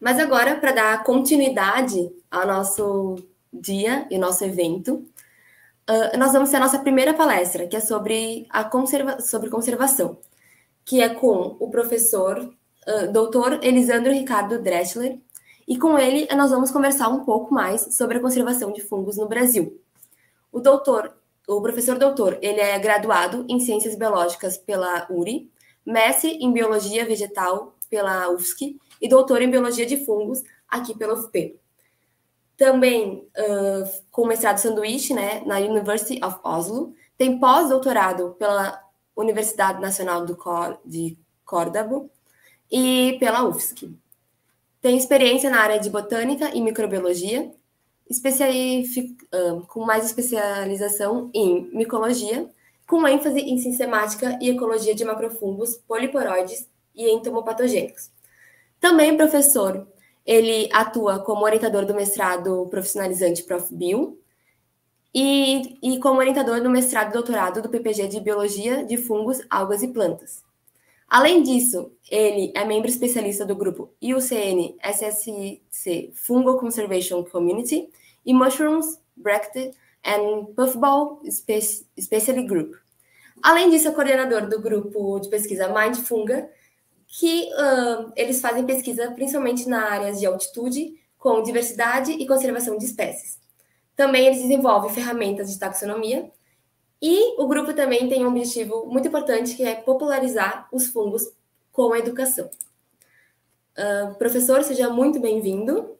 Mas agora, para dar continuidade ao nosso dia e nosso evento, nós vamos ter a nossa primeira palestra, que é sobre sobre conservação, que é com o professor Dr. Elisandro Ricardo Dreschler, e com ele nós vamos conversar um pouco mais sobre a conservação de fungos no Brasil. O professor doutor, ele é graduado em Ciências Biológicas pela URI, mestre em Biologia Vegetal pela UFSC e doutor em Biologia de Fungos aqui pela UFP. Também com mestrado sanduíche, né, na University of Oslo, tem pós-doutorado pela Universidade Nacional de Córdoba e pela UFSC. Tem experiência na área de botânica e microbiologia, com mais especialização em micologia, com ênfase em sistemática e ecologia de macrofungos, poliporoides e entomopatogênicos. Também professor, ele atua como orientador do mestrado profissionalizante ProfBio e como orientador do mestrado e doutorado do PPG de Biologia de Fungos, Algas e Plantas. Além disso, ele é membro especialista do grupo IUCN SSC Fungal Conservation Community e Mushrooms, Bracted and Puffball Specialty Group. Além disso, é coordenador do grupo de pesquisa MindFunga, que eles fazem pesquisa principalmente na área de altitude, com diversidade e conservação de espécies. Também eles desenvolvem ferramentas de taxonomia, e o grupo também tem um objetivo muito importante, que é popularizar os fungos com a educação. Professor, seja muito bem-vindo.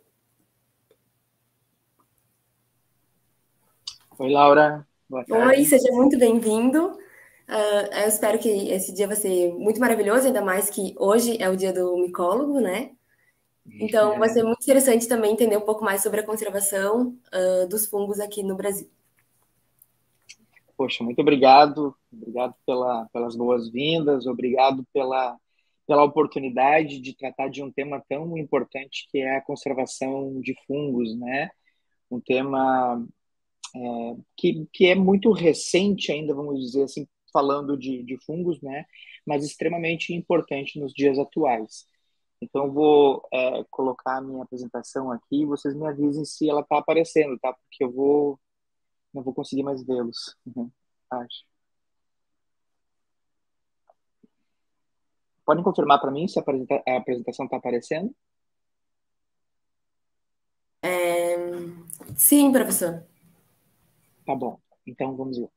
Oi, Laura. Boa tarde. Oi, seja muito bem-vindo. Eu espero que esse dia vai ser muito maravilhoso, ainda mais que hoje é o dia do micólogo, né? Então, vai ser muito interessante também entender um pouco mais sobre a conservação dos fungos aqui no Brasil. Poxa, muito obrigado. Obrigado pelas boas-vindas, obrigado pela oportunidade de tratar de um tema tão importante que é a conservação de fungos, né? Um tema que é muito recente ainda, vamos dizer assim, falando de fungos, né? Mas extremamente importante nos dias atuais. Então, eu vou colocar a minha apresentação aqui e vocês me avisem se ela está aparecendo, tá? Porque não vou conseguir mais vê-los, acho. Podem confirmar para mim se a apresentação está aparecendo? Sim, professor. Tá bom, então vamos lá.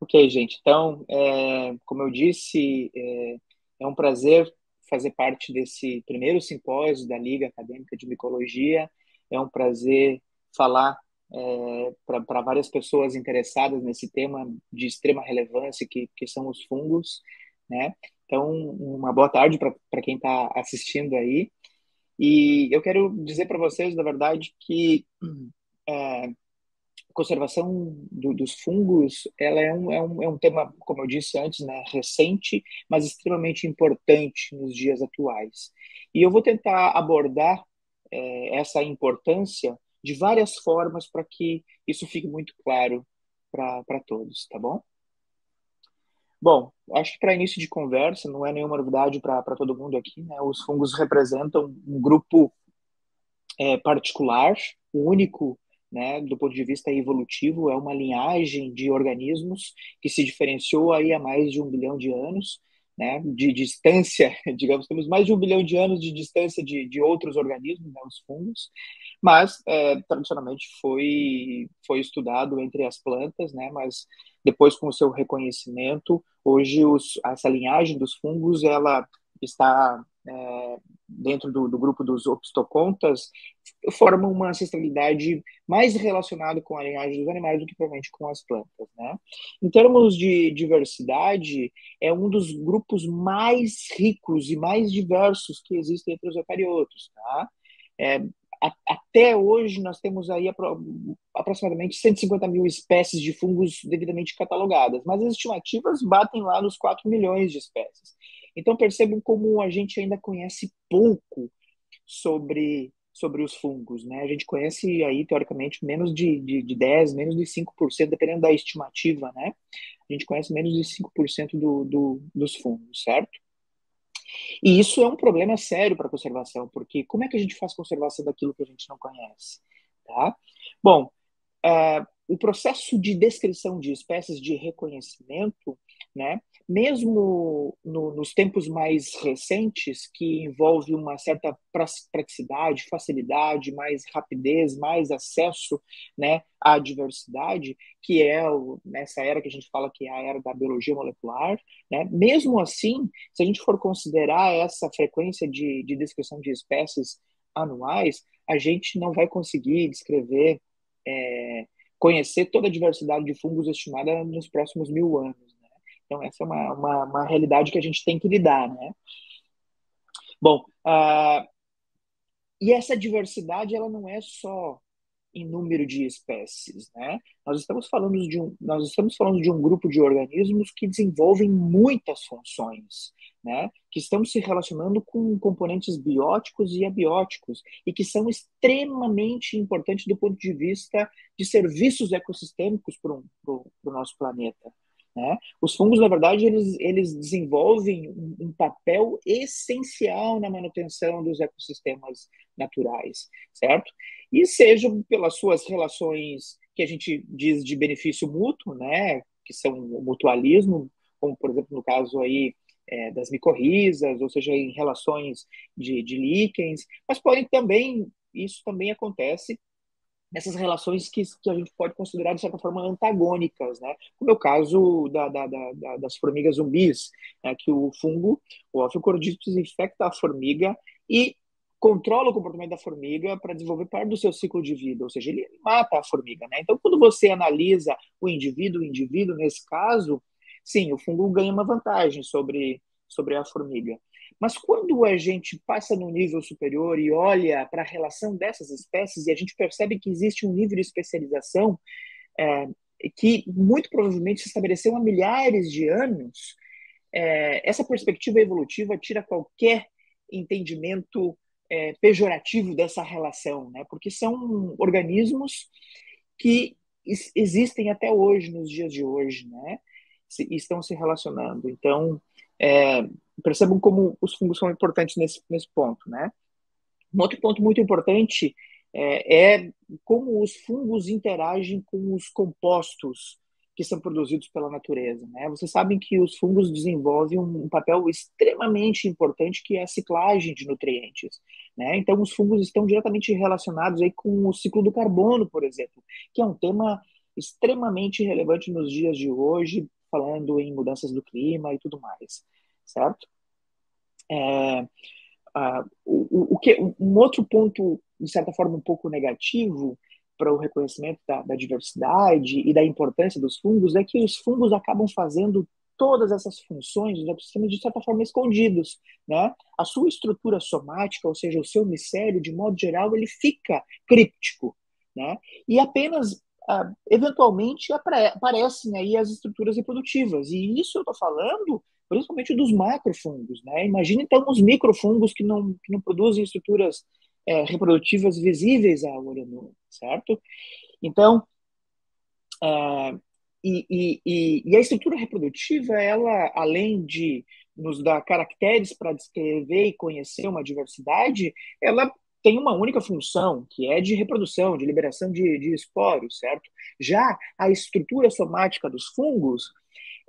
Ok, gente, então, como eu disse, é um prazer fazer parte desse primeiro simpósio da Liga Acadêmica de Micologia. É um prazer falar para várias pessoas interessadas nesse tema de extrema relevância que são os fungos, né? Então, uma boa tarde para quem está assistindo aí. E eu quero dizer para vocês, na verdade, que a conservação dos fungos, ela é um tema, como eu disse antes, né, recente, mas extremamente importante nos dias atuais. E eu vou tentar abordar essa importância de várias formas para que isso fique muito claro para todos, tá bom? Bom, acho que para início de conversa, não é nenhuma novidade para todo mundo aqui, né? Os fungos representam um grupo particular, único, né, do ponto de vista evolutivo, é uma linhagem de organismos que se diferenciou aí há mais de 1 bilhão de anos, né, de distância, digamos, temos mais de 1 bilhão de anos de distância de outros organismos, né, os fungos, mas tradicionalmente foi estudado entre as plantas, né, mas depois com o seu reconhecimento, hoje essa linhagem dos fungos, ela está dentro do grupo dos opstocontas, formam uma ancestralidade mais relacionada com a linhagem dos animais do que provavelmente com as plantas, né? Em termos de diversidade, é um dos grupos mais ricos e mais diversos que existem entre os eucariotos, tá? Até hoje nós temos aí aproximadamente 150 mil espécies de fungos devidamente catalogadas, mas as estimativas batem lá nos 4 milhões de espécies. Então percebam como a gente ainda conhece pouco sobre os fungos, né? A gente conhece aí, teoricamente, menos de 10, menos de 5%, dependendo da estimativa, né? A gente conhece menos de 5% dos fungos, certo? E isso é um problema sério para a conservação, porque como é que a gente faz conservação daquilo que a gente não conhece? Tá? Bom, o processo de descrição de espécies de reconhecimento, né, mesmo nos tempos mais recentes, que envolve uma certa praticidade, facilidade, mais rapidez, mais acesso, né, à diversidade, que é nessa era que a gente fala que é a era da biologia molecular, né, mesmo assim, se a gente for considerar essa frequência de descrição de espécies anuais, a gente não vai conseguir descrever conhecer toda a diversidade de fungos estimada nos próximos 1000 anos. Né? Então, essa é uma realidade que a gente tem que lidar. Né? Bom, e essa diversidade ela não é só em número de espécies, né? Nós estamos falando de um grupo de organismos que desenvolvem muitas funções, né? Que estão se relacionando com componentes bióticos e abióticos e que são extremamente importantes do ponto de vista de serviços ecossistêmicos para o nosso planeta. Né? Os fungos, na verdade, eles desenvolvem um papel essencial na manutenção dos ecossistemas naturais, certo? E sejam pelas suas relações que a gente diz de benefício mútuo, né, que são o mutualismo, como por exemplo no caso aí das micorrizas, ou seja, em relações de líquens, mas podem também, isso também acontece nessas relações que a gente pode considerar, de certa forma, antagônicas, né? Como é o caso das formigas zumbis, né? Que o fungo, o Ophiocordyceps, infecta a formiga e controla o comportamento da formiga para desenvolver parte do seu ciclo de vida, ou seja, ele mata a formiga, né? Então, quando você analisa o indivíduo nesse caso, sim, o fungo ganha uma vantagem sobre a formiga. Mas quando a gente passa no nível superior e olha para a relação dessas espécies e a gente percebe que existe um nível de especialização é, que muito provavelmente se estabeleceu há milhares de anos, essa perspectiva evolutiva tira qualquer entendimento pejorativo dessa relação, né? Porque são organismos que existem até hoje, nos dias de hoje, né? Estão se relacionando. Então, percebam como os fungos são importantes nesse ponto, né? Um outro ponto muito importante como os fungos interagem com os compostos que são produzidos pela natureza, né? Vocês sabem que os fungos desenvolvem um papel extremamente importante que é a ciclagem de nutrientes, né? Então, os fungos estão diretamente relacionados aí com o ciclo do carbono, por exemplo, que é um tema extremamente relevante nos dias de hoje, falando em mudanças do clima e tudo mais, certo? Um outro ponto, de certa forma, um pouco negativo para o reconhecimento da diversidade e da importância dos fungos é que os fungos acabam fazendo todas essas funções dos ecossistemas de certa forma escondidos, né? A sua estrutura somática, ou seja, o seu micélio, de modo geral, ele fica críptico, né? E apenas eventualmente aparecem aí as estruturas reprodutivas. E isso eu estou falando principalmente dos macrofungos, né? Imagina então os microfungos que não produzem estruturas reprodutivas visíveis a olho nu, certo? Então, e a estrutura reprodutiva, ela, além de nos dar caracteres para descrever e conhecer uma diversidade, ela tem uma única função, que é de reprodução, de liberação de esporos, certo? Já a estrutura somática dos fungos,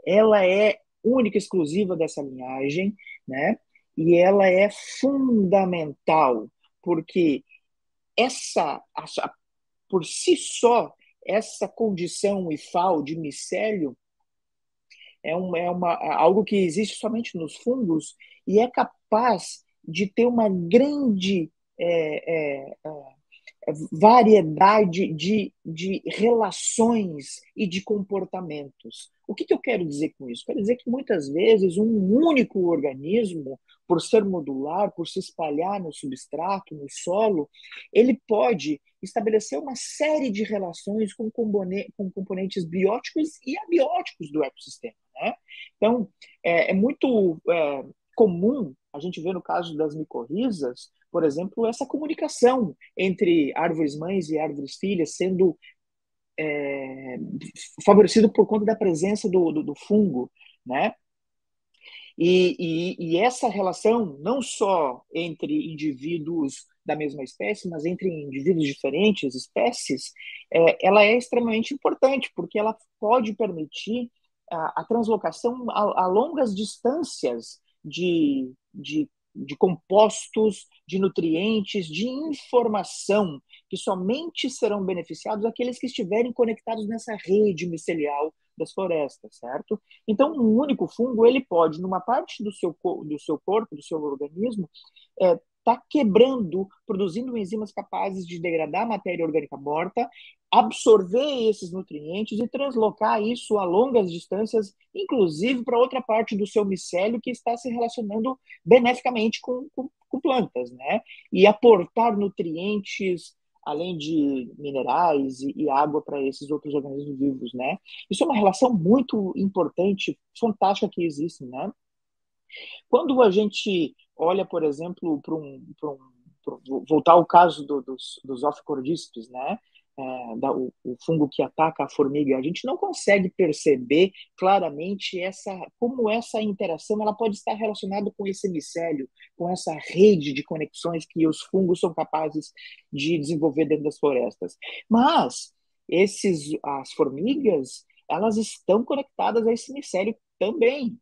ela é única e exclusiva dessa linhagem, né? E ela é fundamental, porque por si só, essa condição IFAL de micélio algo que existe somente nos fungos e é capaz de ter uma grande variedade de relações e de comportamentos. O que eu quero dizer com isso? Quero dizer que muitas vezes um único organismo, por ser modular, por se espalhar no substrato, no solo, ele pode estabelecer uma série de relações com componentes bióticos e abióticos do ecossistema. Né? Então, é muito comum a gente ver no caso das micorrizas, por exemplo, essa comunicação entre árvores mães e árvores filhas sendo favorecido por conta da presença do fungo, né? E essa relação, não só entre indivíduos da mesma espécie, mas entre indivíduos diferentes, espécies, ela é extremamente importante, porque ela pode permitir a translocação a longas distâncias de compostos, de nutrientes, de informação, que somente serão beneficiados aqueles que estiverem conectados nessa rede micelial das florestas, certo? Então, um único fungo, ele pode, numa parte do seu corpo, do seu organismo, tá quebrando, produzindo enzimas capazes de degradar a matéria orgânica morta, absorver esses nutrientes e translocar isso a longas distâncias, inclusive para outra parte do seu micélio que está se relacionando beneficamente com plantas, né? E aportar nutrientes, além de minerais e água para esses outros organismos vivos, né? Isso é uma relação muito importante, fantástica que existe, né? Quando a gente olha, por exemplo, voltar ao caso dos oficordíceps, né? O fungo que ataca a formiga, a gente não consegue perceber claramente como essa interação ela pode estar relacionada com esse micélio, com essa rede de conexões que os fungos são capazes de desenvolver dentro das florestas. Mas as formigas, elas estão conectadas a esse micélio também.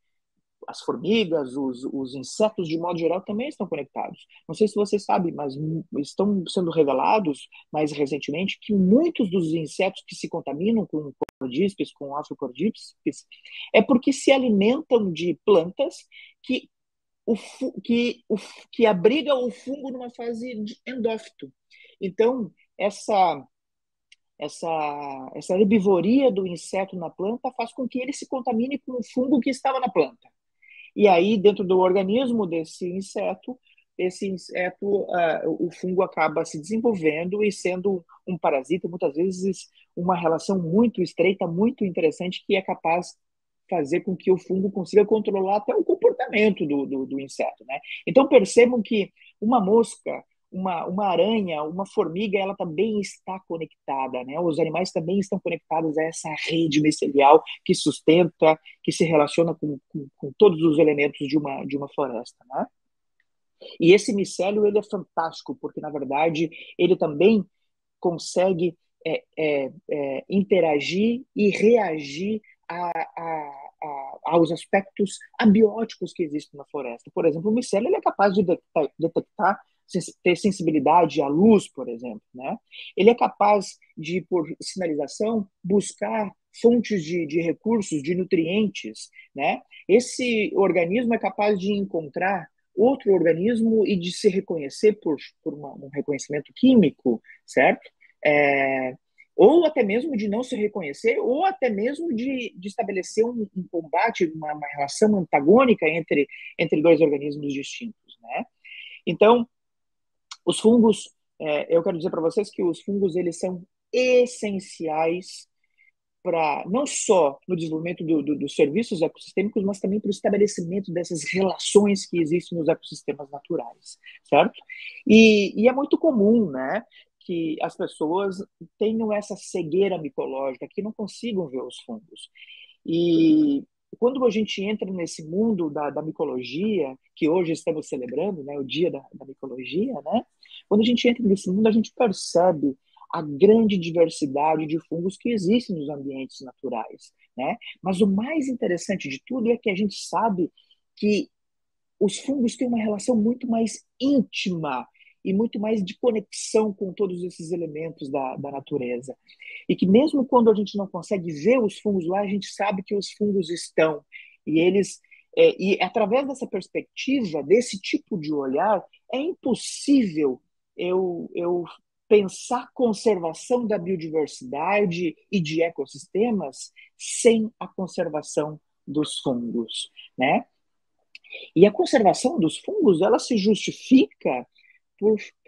As formigas, os insetos, de modo geral, também estão conectados. Não sei se você sabe, mas estão sendo revelados mais recentemente que muitos dos insetos que se contaminam com cordíceps, com afrocordíceps, é porque se alimentam de plantas que, que abriga o fungo numa fase de endófito. Então, essa herbivoria do inseto na planta faz com que ele se contamine com o fungo que estava na planta. E aí, dentro do organismo desse inseto, o fungo acaba se desenvolvendo e sendo um parasita, muitas vezes uma relação muito estreita, muito interessante, que é capaz de fazer com que o fungo consiga controlar até o comportamento do inseto, né? Então, percebam que uma mosca, uma aranha, uma formiga, ela também está conectada, né? Os animais também estão conectados a essa rede micelial que sustenta, que se relaciona com todos os elementos de uma floresta, né? E esse micélio, ele é fantástico, porque, na verdade, ele também consegue interagir e reagir aos aspectos abióticos que existem na floresta. Por exemplo, o micélio ele é capaz de detectar, ter sensibilidade à luz, por exemplo, né? Ele é capaz de, por sinalização, buscar fontes de recursos, de nutrientes, né? Esse organismo é capaz de encontrar outro organismo e de se reconhecer por um reconhecimento químico, certo? É, ou até mesmo de não se reconhecer, ou até mesmo de estabelecer um combate, uma relação antagônica entre dois organismos distintos, né? Então, os fungos, eu quero dizer para vocês que os fungos eles são essenciais para não só no desenvolvimento dos serviços ecossistêmicos, mas também para o estabelecimento dessas relações que existem nos ecossistemas naturais, certo? E é muito comum, né, que as pessoas tenham essa cegueira micológica, que não consigam ver os fungos. E quando a gente entra nesse mundo da micologia, que hoje estamos celebrando, né, o Dia da Micologia, né, quando a gente entra nesse mundo, a gente percebe a grande diversidade de fungos que existem nos ambientes naturais, né? Mas o mais interessante de tudo é que a gente sabe que os fungos têm uma relação muito mais íntima e muito mais de conexão com todos esses elementos da natureza. E que mesmo quando a gente não consegue ver os fungos lá, a gente sabe que os fungos estão. E eles e através dessa perspectiva, desse tipo de olhar, é impossível eu pensar conservação da biodiversidade e de ecossistemas sem a conservação dos fungos, né? E a conservação dos fungos, ela se justifica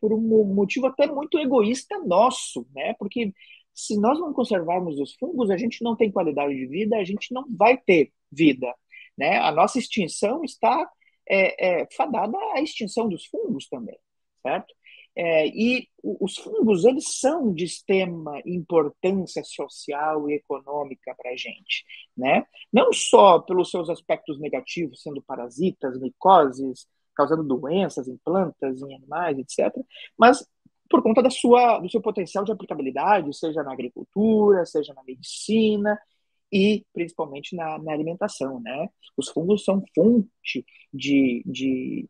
por um motivo até muito egoísta nosso, né? Porque se nós não conservarmos os fungos, a gente não tem qualidade de vida, a gente não vai ter vida, né? A nossa extinção está fadada à extinção dos fungos também, certo? Os fungos, eles são de extrema importância social e econômica para a gente, né? Não só pelos seus aspectos negativos, sendo parasitas, micoses, causando doenças em plantas, em animais, etc., mas por conta do seu potencial de aplicabilidade, seja na agricultura, seja na medicina, e principalmente na alimentação, né? Os fungos são fonte de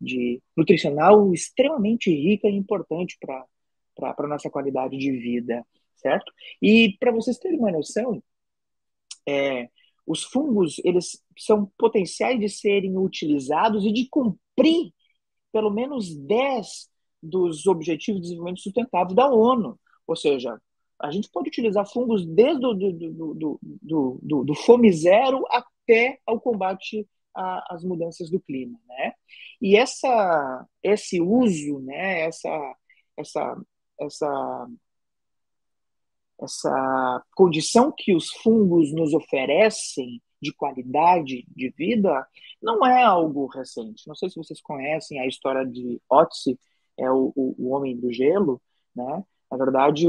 nutricional extremamente rica e importante para a nossa qualidade de vida, certo? E para vocês terem uma noção, os fungos, eles são potenciais de serem utilizados e de cumprir pelo menos 10 dos Objetivos de Desenvolvimento Sustentável da ONU. Ou seja, a gente pode utilizar fungos desde do fome zero até ao combate às mudanças do clima, né? E esse uso, né, essa, essa, essa condição que os fungos nos oferecem de qualidade de vida não é algo recente. Não sei se vocês conhecem a história de Otzi, o homem do gelo, né? Na verdade,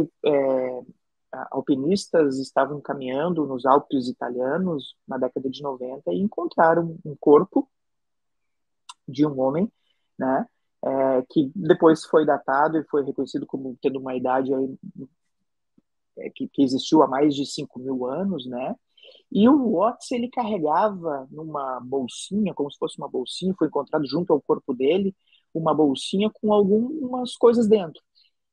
alpinistas estavam caminhando nos Alpes italianos na década de 90 e encontraram um corpo de um homem, né? Que depois foi datado e foi reconhecido como tendo uma idade que existiu há mais de 5.000 anos, né? E o Watts, ele carregava numa bolsinha, como se fosse uma bolsinha, foi encontrado junto ao corpo dele, uma bolsinha com algumas coisas dentro.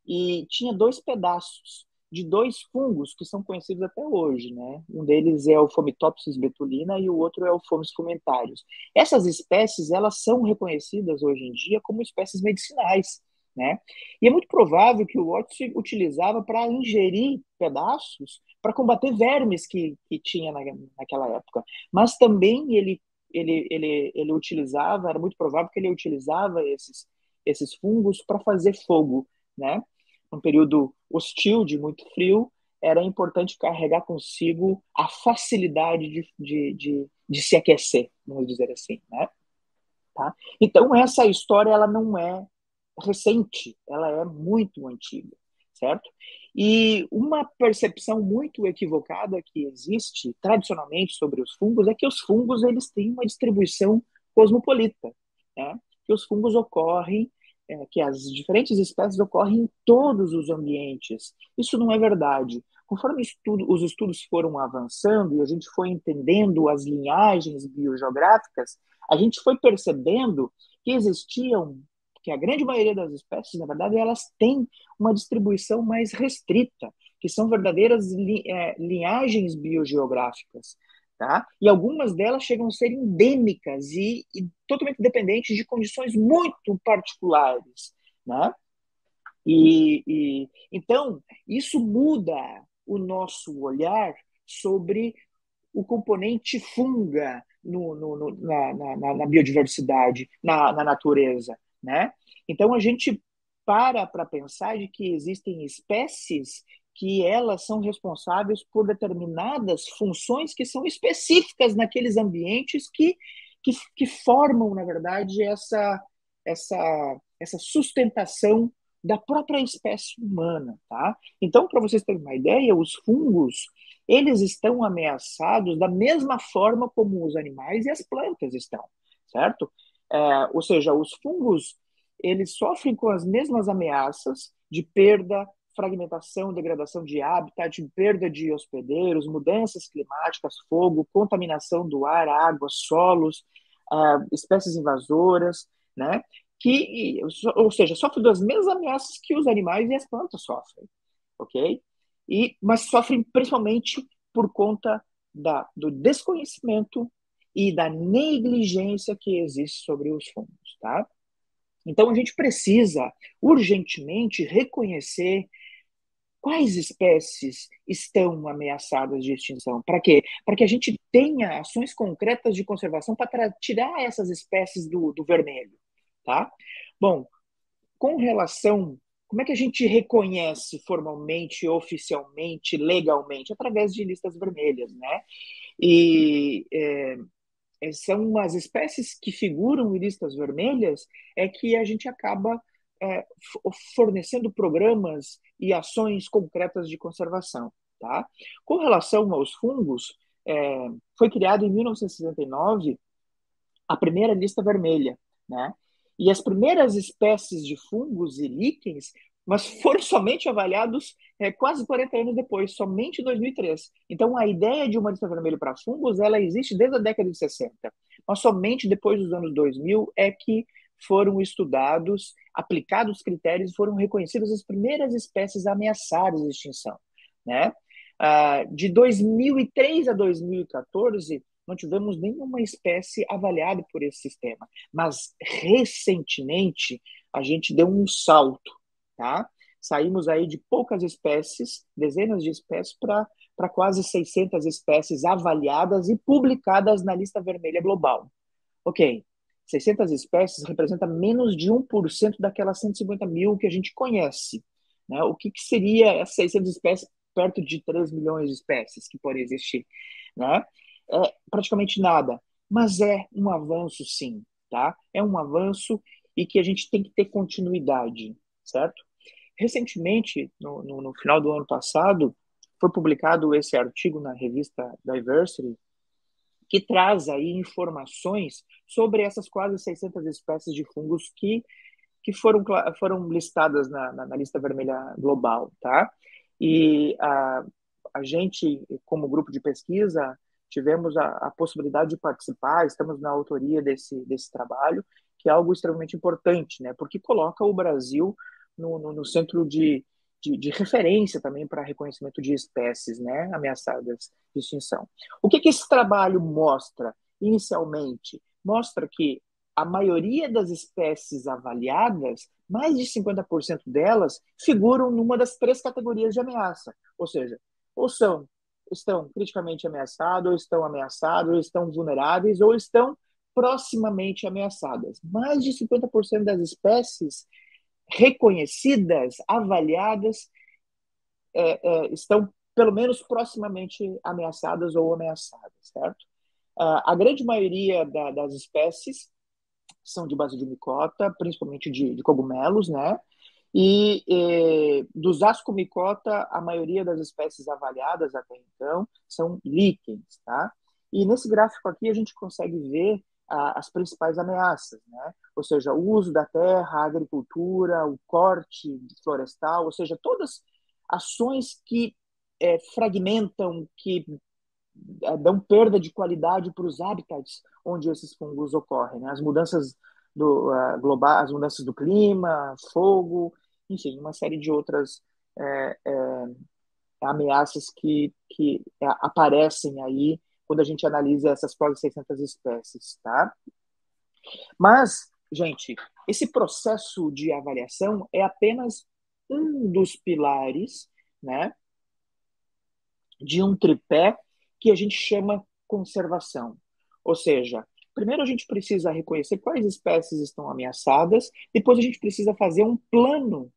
E tinha 2 pedaços de 2 fungos que são conhecidos até hoje, né? Um deles é o Fomitopsis betulina e o outro é o Fomes frumentarius. Essas espécies, elas são reconhecidas hoje em dia como espécies medicinais, né? E é muito provável que o Watts utilizava para ingerir pedaços para combater vermes que tinha naquela época. Mas também ele utilizava, era muito provável que ele utilizava esses fungos para fazer fogo, né? Um período hostil, de muito frio, era importante carregar consigo a facilidade de se aquecer, vamos dizer assim, né? Tá? Então, essa história ela não é recente, ela é muito antiga, certo? E uma percepção muito equivocada que existe tradicionalmente sobre os fungos é que os fungos eles têm uma distribuição cosmopolita, né? Que os fungos ocorrem, que as diferentes espécies ocorrem em todos os ambientes. Isso não é verdade. Conforme os estudos foram avançando e a gente foi entendendo as linhagens biogeográficas, a gente foi percebendo que existiam que a grande maioria das espécies, na verdade, elas têm uma distribuição mais restrita, que são verdadeiras linhagens biogeográficas, tá? E algumas delas chegam a ser endêmicas e totalmente dependentes de condições muito particulares, né? Então, isso muda o nosso olhar sobre o componente funga na biodiversidade, na natureza, né? Então a gente para pensar de que existem espécies que elas são responsáveis por determinadas funções que são específicas naqueles ambientes que formam, na verdade, essa sustentação da própria espécie humana, tá? Então, para vocês terem uma ideia, os fungos eles estão ameaçados da mesma forma como os animais e as plantas estão, certo? Ou seja, os fungos eles sofrem com as mesmas ameaças de perda, fragmentação, degradação de habitat, perda de hospedeiros, mudanças climáticas, fogo, contaminação do ar, água, solos, espécies invasoras, né? Ou seja, sofrem das mesmas ameaças que os animais e as plantas sofrem, ok? Mas sofrem principalmente por conta do desconhecimento e da negligência que existe sobre os fungos, tá? Então a gente precisa urgentemente reconhecer quais espécies estão ameaçadas de extinção. Para quê? Para que a gente tenha ações concretas de conservação para tirar essas espécies do vermelho, tá? Bom, com relação como é que a gente reconhece formalmente, oficialmente, legalmente? Através de listas vermelhas, né? E são as espécies que figuram em listas vermelhas que a gente acaba fornecendo programas e ações concretas de conservação. Tá? Com relação aos fungos, foi criado em 1969 a primeira lista vermelha, né? E as primeiras espécies de fungos e líquens, mas foram somente avaliados quase 40 anos depois, somente em 2003. Então, a ideia de uma lista vermelha para fungos, ela existe desde a década de 60, mas somente depois dos anos 2000 é que foram estudados, aplicados critérios e foram reconhecidas as primeiras espécies ameaçadas de extinção, né? De 2003 a 2014, não tivemos nenhuma espécie avaliada por esse sistema. Mas, recentemente, a gente deu um salto, tá? Saímos aí de poucas espécies, dezenas de espécies, para quase 600 espécies avaliadas e publicadas na lista vermelha global. Ok, 600 espécies representa menos de 1% daquelas 150 mil que a gente conhece. Né? O que seria essas 600 espécies perto de 3 milhões de espécies que podem existir? Né? Praticamente nada, mas é um avanço, sim, tá? É um avanço e que a gente tem que ter continuidade, certo? Recentemente, no final do ano passado, foi publicado esse artigo na revista Diversity, que traz aí informações sobre essas quase 600 espécies de fungos que foram listadas na lista vermelha global, tá? E a gente, como grupo de pesquisa, tivemos a possibilidade de participar, estamos na autoria desse trabalho, que é algo extremamente importante, né? Porque coloca o Brasil no centro de referência também para reconhecimento de espécies, né, ameaçadas de extinção. O que esse trabalho mostra, inicialmente? Mostra que a maioria das espécies avaliadas, mais de 50% delas, figuram numa das 3 categorias de ameaça. Ou seja, estão criticamente ameaçadas, ou estão ameaçadas, ou estão vulneráveis, ou estão proximamente ameaçadas. Mais de 50% das espécies reconhecidas, avaliadas, estão pelo menos proximamente ameaçadas ou ameaçadas, certo? A grande maioria das espécies são de base de micota, principalmente de cogumelos, né? E dos ascomicota, a maioria das espécies avaliadas até então são líquens, tá? E nesse gráfico aqui a gente consegue ver as principais ameaças, né? Ou seja, o uso da terra, a agricultura, o corte florestal, ou seja, todas ações que fragmentam, que dão perda de qualidade para os habitats onde esses fungos ocorrem, né? As mudanças globais, as mudanças do clima, fogo, enfim, uma série de outras ameaças que aparecem aí quando a gente analisa essas quase 600 espécies, tá? Mas, gente, esse processo de avaliação é apenas um dos pilares, né, de um tripé que a gente chama conservação. Ou seja, primeiro a gente precisa reconhecer quais espécies estão ameaçadas, depois a gente precisa fazer um plano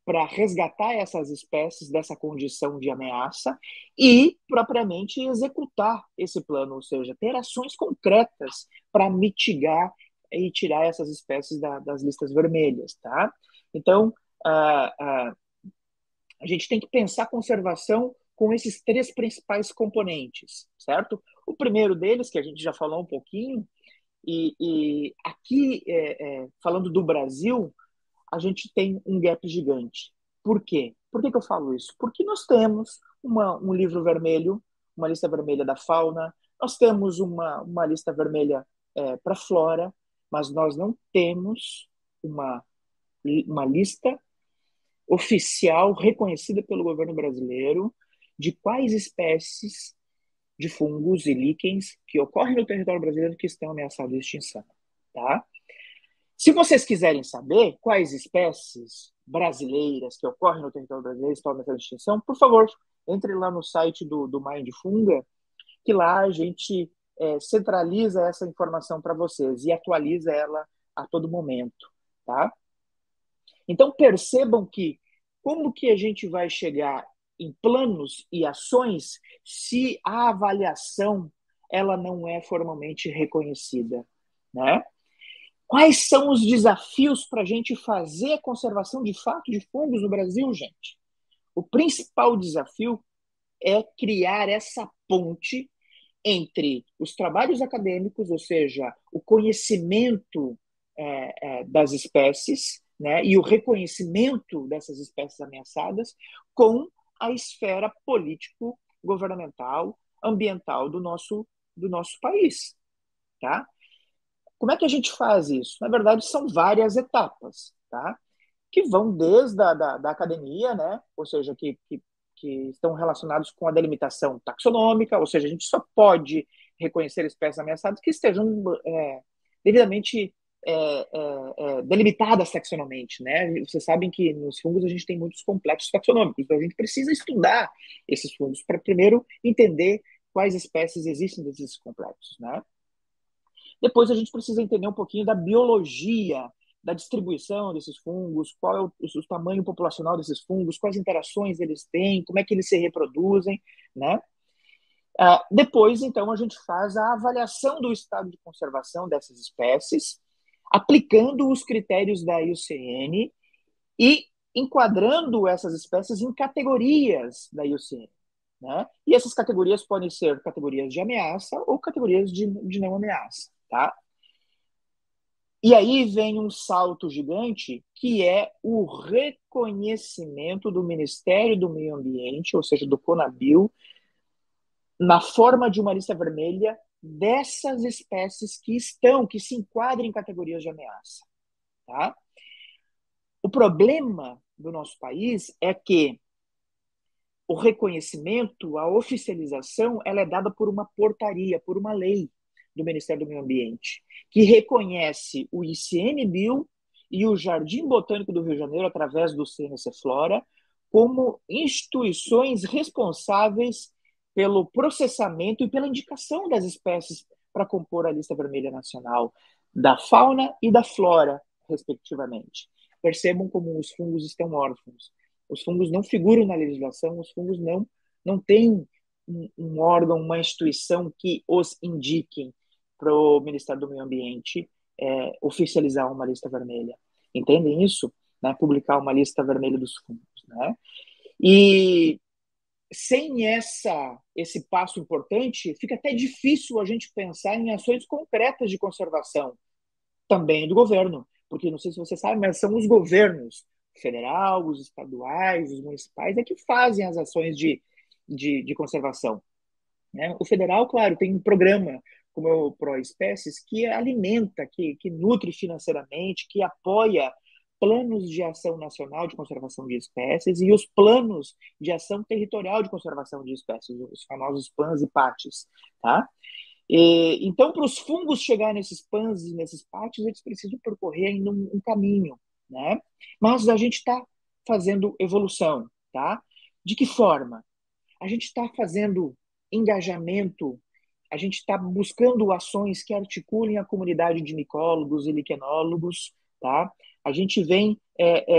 para resgatar essas espécies dessa condição de ameaça e, propriamente, executar esse plano, ou seja, ter ações concretas para mitigar e tirar essas espécies das listas vermelhas, tá? Então, a gente tem que pensar a conservação com esses 3 principais componentes, certo? O primeiro deles, que a gente já falou um pouquinho, e aqui, falando do Brasil, a gente tem um gap gigante. Por quê? Por que eu falo isso? Porque nós temos um livro vermelho, uma lista vermelha da fauna, nós temos uma lista vermelha para a flora, mas nós não temos uma lista oficial reconhecida pelo governo brasileiro de quais espécies de fungos e líquens que ocorrem no território brasileiro que estão ameaçados de extinção. Tá? Se vocês quiserem saber quais espécies brasileiras que ocorrem no território brasileiro estão ameaçadas de extinção, por favor, entre lá no site do Mind Funga, que lá a gente centraliza essa informação para vocês e atualiza ela a todo momento. Tá? Então, percebam que como que a gente vai chegar em planos e ações se a avaliação ela não é formalmente reconhecida, né? Quais são os desafios para a gente fazer a conservação de fato de fungos no Brasil, gente? O principal desafio é criar essa ponte entre os trabalhos acadêmicos, ou seja, o conhecimento das espécies, né, e o reconhecimento dessas espécies ameaçadas com a esfera político-governamental, ambiental do nosso país. Tá? Como é que a gente faz isso? Na verdade, são várias etapas, tá? Que vão desde da academia, né? Ou seja, que estão relacionados com a delimitação taxonômica, ou seja, a gente só pode reconhecer espécies ameaçadas que estejam devidamente delimitadas taxonomicamente, né? Vocês sabem que nos fungos a gente tem muitos complexos taxonômicos, então a gente precisa estudar esses fungos para primeiro entender quais espécies existem desses complexos, né? Depois a gente precisa entender um pouquinho da biologia, da distribuição desses fungos, qual é o tamanho populacional desses fungos, quais interações eles têm, como é que eles se reproduzem, né? Depois, então, a gente faz a avaliação do estado de conservação dessas espécies, aplicando os critérios da IUCN e enquadrando essas espécies em categorias da IUCN. Né? E essas categorias podem ser categorias de ameaça ou categorias de não ameaça. Tá? E aí vem um salto gigante, que é o reconhecimento do Ministério do Meio Ambiente, ou seja, do CONABIL, na forma de uma lista vermelha dessas espécies que se enquadram em categorias de ameaça. Tá? O problema do nosso país é que o reconhecimento, a oficialização, ela é dada por uma portaria, por uma lei do Ministério do Meio Ambiente, que reconhece o ICMBio e o Jardim Botânico do Rio de Janeiro, através do CNC Flora, como instituições responsáveis pelo processamento e pela indicação das espécies para compor a lista vermelha nacional da fauna e da flora, respectivamente. Percebam como os fungos estão órfãos. Os fungos não figuram na legislação, os fungos não têm um órgão, uma instituição que os indiquem para o Ministério do Meio Ambiente oficializar uma lista vermelha. Entendem isso? Né? Publicar uma lista vermelha dos fungos. Né? E sem esse passo importante, fica até difícil a gente pensar em ações concretas de conservação também do governo, porque não sei se você sabe, mas são os governos federal, os estaduais, os municipais que fazem as ações de conservação. Né? O federal, claro, tem um programa como é o ProEspécies que alimenta, que nutre financeiramente, que apoia planos de ação nacional de conservação de espécies e os planos de ação territorial de conservação de espécies, os famosos PANs e PATs. Tá? Então, para os fungos chegar nesses PANs e nesses PATs, eles precisam percorrer ainda um caminho. Né? Mas a gente está fazendo evolução. Tá? De que forma? A gente está fazendo engajamento, a gente está buscando ações que articulem a comunidade de micólogos e liquenólogos, tá? A gente vem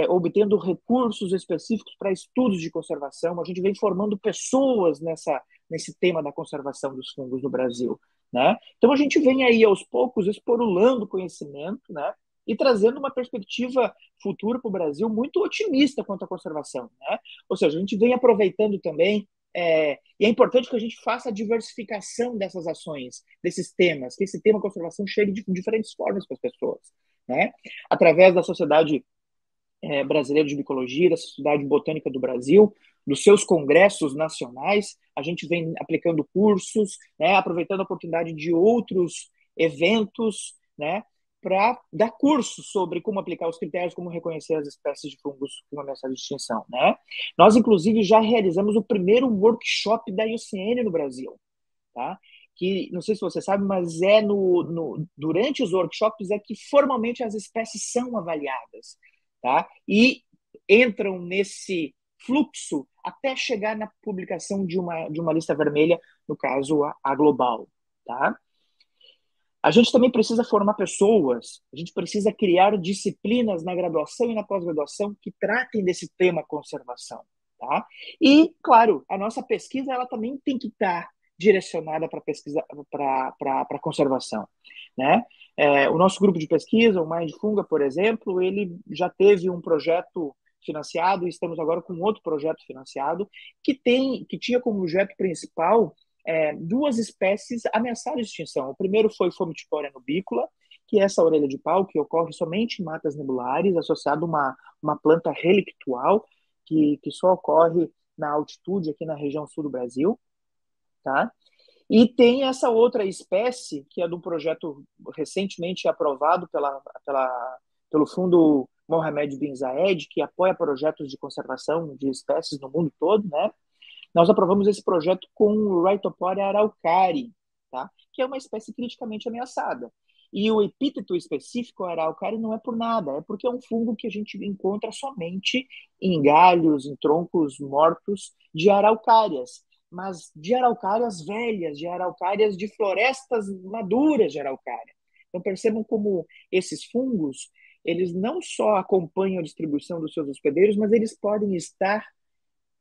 obtendo recursos específicos para estudos de conservação, a gente vem formando pessoas nesse tema da conservação dos fungos no Brasil, né? Então a gente vem aí aos poucos esporulando conhecimento, né? E trazendo uma perspectiva futura para o Brasil muito otimista quanto à conservação, né? Ou seja, a gente vem aproveitando também e é importante que a gente faça a diversificação dessas ações, desses temas, que esse tema conservação chegue de diferentes formas para as pessoas, né? Através da Sociedade Brasileira de Micologia, da Sociedade Botânica do Brasil, dos seus congressos nacionais, a gente vem aplicando cursos, né? Aproveitando a oportunidade de outros eventos, né? Para dar curso sobre como aplicar os critérios, como reconhecer as espécies de fungos com ameaça de extinção, né? Nós, inclusive, já realizamos o primeiro workshop da IUCN no Brasil, tá? Que, não sei se você sabe, mas durante os workshops é que formalmente as espécies são avaliadas, tá? E entram nesse fluxo até chegar na publicação de uma lista vermelha, no caso, a global, tá? A gente também precisa formar pessoas, a gente precisa criar disciplinas na graduação e na pós-graduação que tratem desse tema conservação. Tá? E, claro, a nossa pesquisa ela também tem que estar direcionada para pesquisa, para conservação, né? O nosso grupo de pesquisa, o Mindfunga, por exemplo, ele já teve um projeto financiado, e estamos agora com outro projeto financiado, que tinha como objeto principal duas espécies ameaçadas de extinção. O primeiro foi Fomitipora nubícola, que é essa orelha de pau que ocorre somente em matas nebulares, associado a uma planta relictual, que só ocorre na altitude aqui na região sul do Brasil, tá? E tem essa outra espécie, que é do projeto recentemente aprovado pelo Fundo Mohamed bin Zayed, que apoia projetos de conservação de espécies no mundo todo, né? Nós aprovamos esse projeto com o Rhytoporia araucari, tá? Que é uma espécie criticamente ameaçada. E o epíteto específico araucari não é por nada, é porque é um fungo que a gente encontra somente em galhos, em troncos mortos de araucárias, mas de araucárias velhas, de araucárias de florestas maduras de araucária. Então percebam como esses fungos, eles não só acompanham a distribuição dos seus hospedeiros, mas eles podem estar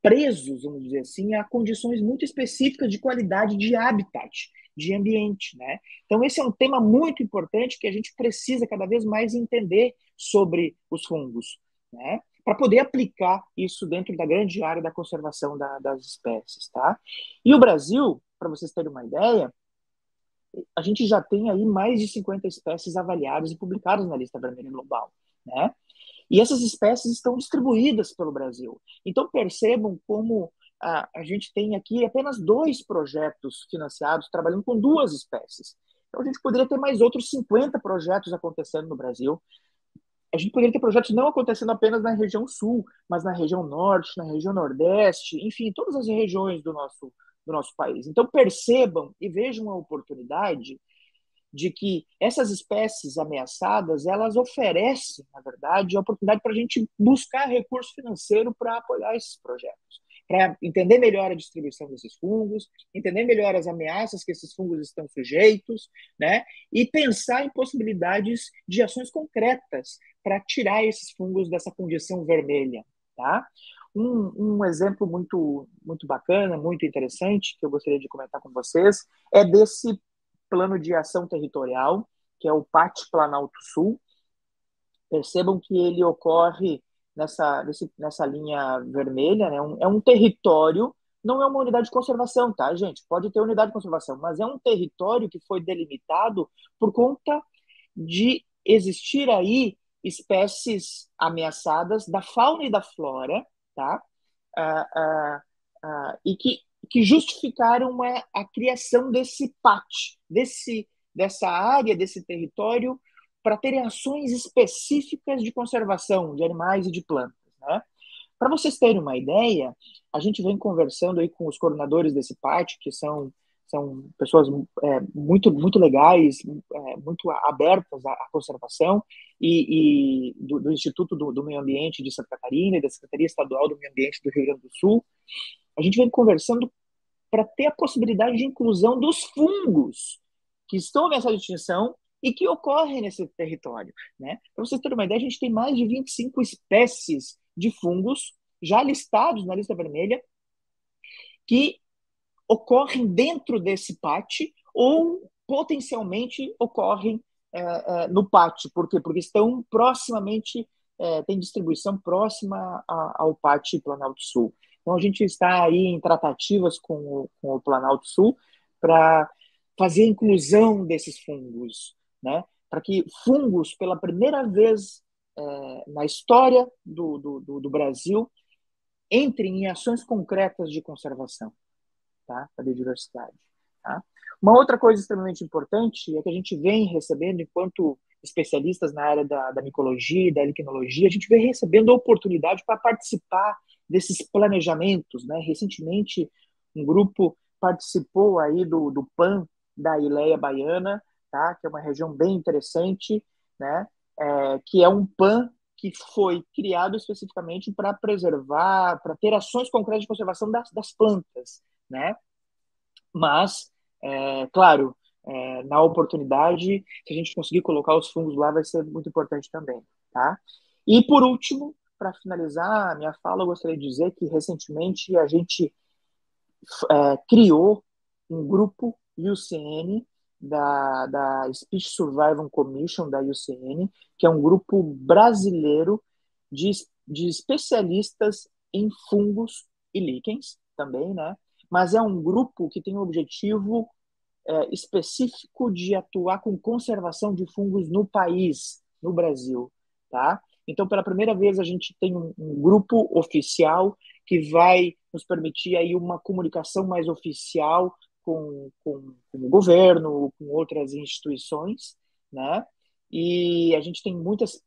presos, vamos dizer assim, a condições muito específicas de qualidade de habitat, de ambiente, né? Então esse é um tema muito importante que a gente precisa cada vez mais entender sobre os fungos, né? Para poder aplicar isso dentro da grande área da conservação das espécies, tá? E o Brasil, para vocês terem uma ideia, a gente já tem aí mais de 50 espécies avaliadas e publicadas na lista vermelha global, né? E essas espécies estão distribuídas pelo Brasil. Então percebam como a gente tem aqui apenas 2 projetos financiados trabalhando com 2 espécies. Então a gente poderia ter mais outros 50 projetos acontecendo no Brasil. A gente poderia ter projetos não acontecendo apenas na região sul, mas na região norte, na região nordeste, enfim, todas as regiões do nosso país. Então percebam e vejam a oportunidade de que essas espécies ameaçadas, elas oferecem, na verdade, a oportunidade para a gente buscar recurso financeiro para apoiar esses projetos, para entender melhor a distribuição desses fungos, entender melhor as ameaças que esses fungos estão sujeitos, né? E pensar em possibilidades de ações concretas para tirar esses fungos dessa condição vermelha, tá? Um exemplo muito, muito bacana, muito interessante, que eu gostaria de comentar com vocês, é desse plano de ação territorial, que é o PAT Planalto Sul. Percebam que ele ocorre nessa linha vermelha, né? É um território, não é uma unidade de conservação, tá, gente? Pode ter unidade de conservação, mas é um território que foi delimitado por conta de existir aí espécies ameaçadas da fauna e da flora, tá? E que justificaram a criação desse PAT, dessa área, desse território, para terem ações específicas de conservação de animais e de plantas, né? Para vocês terem uma ideia, a gente vem conversando aí com os coordenadores desse PAT, que são pessoas muito, muito legais, muito abertas à conservação, e do Instituto do Meio Ambiente de Santa Catarina e da Secretaria Estadual do Meio Ambiente do Rio Grande do Sul. A gente vem conversando para ter a possibilidade de inclusão dos fungos que estão ameaçados de extinção e que ocorrem nesse território, né? Para vocês terem uma ideia, a gente tem mais de 25 espécies de fungos já listados na lista vermelha que ocorrem dentro desse PAT ou potencialmente ocorrem no PAT. Por quê? Porque estão proximamente, tem distribuição próxima ao PAT Planalto Sul. Então a gente está aí em tratativas com o Planalto Sul para fazer a inclusão desses fungos, né? Para que fungos, pela primeira vez na história do Brasil, entrem em ações concretas de conservação, tá? Da biodiversidade. Tá? Uma outra coisa extremamente importante é que a gente vem recebendo, enquanto especialistas na área da micologia e da liquinologia, a gente vem recebendo a oportunidade para participar desses planejamentos, né? Recentemente, um grupo participou aí do PAN da Ileia Baiana, tá? Que é uma região bem interessante, né? Que é um PAN que foi criado especificamente para preservar, para ter ações concretas de conservação das plantas, né? Mas, claro, na oportunidade, se a gente conseguir colocar os fungos lá, vai ser muito importante também, tá? E, por último, para finalizar a minha fala, eu gostaria de dizer que, recentemente, a gente criou um grupo UCN, da Speech Survival Commission, da UCN, que é um grupo brasileiro de especialistas em fungos e líquens também, né? Mas é um grupo que tem o objetivo específico de atuar com conservação de fungos no país, no Brasil, tá? Então, pela primeira vez, a gente tem um grupo oficial que vai nos permitir aí uma comunicação mais oficial com o governo, com outras instituições, né? E a gente tem muitas